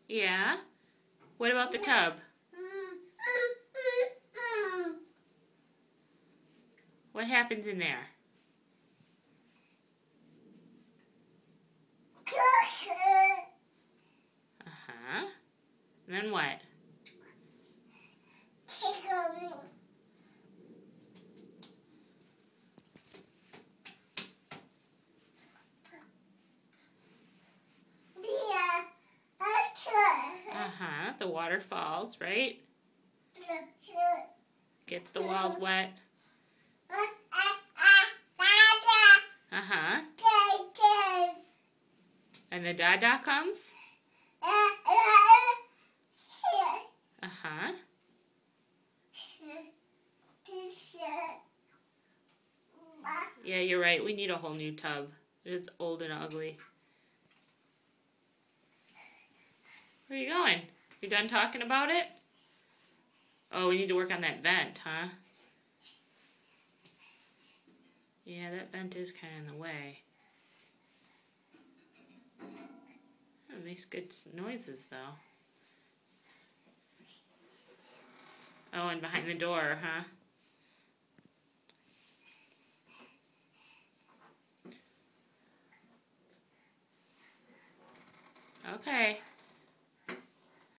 Yeah? What about the tub? What happens in there? Uh-huh. And then what? Uh-huh. The water falls, right? Gets the walls wet. Uh-huh. And the dada comes? Uh-huh. Yeah, you're right. We need a whole new tub. It's old and ugly. Where are you going? You done talking about it? Oh, we need to work on that vent, huh? Yeah, that vent is kind of in the way. Oh, it makes good noises, though. Oh, and behind the door, huh? Okay.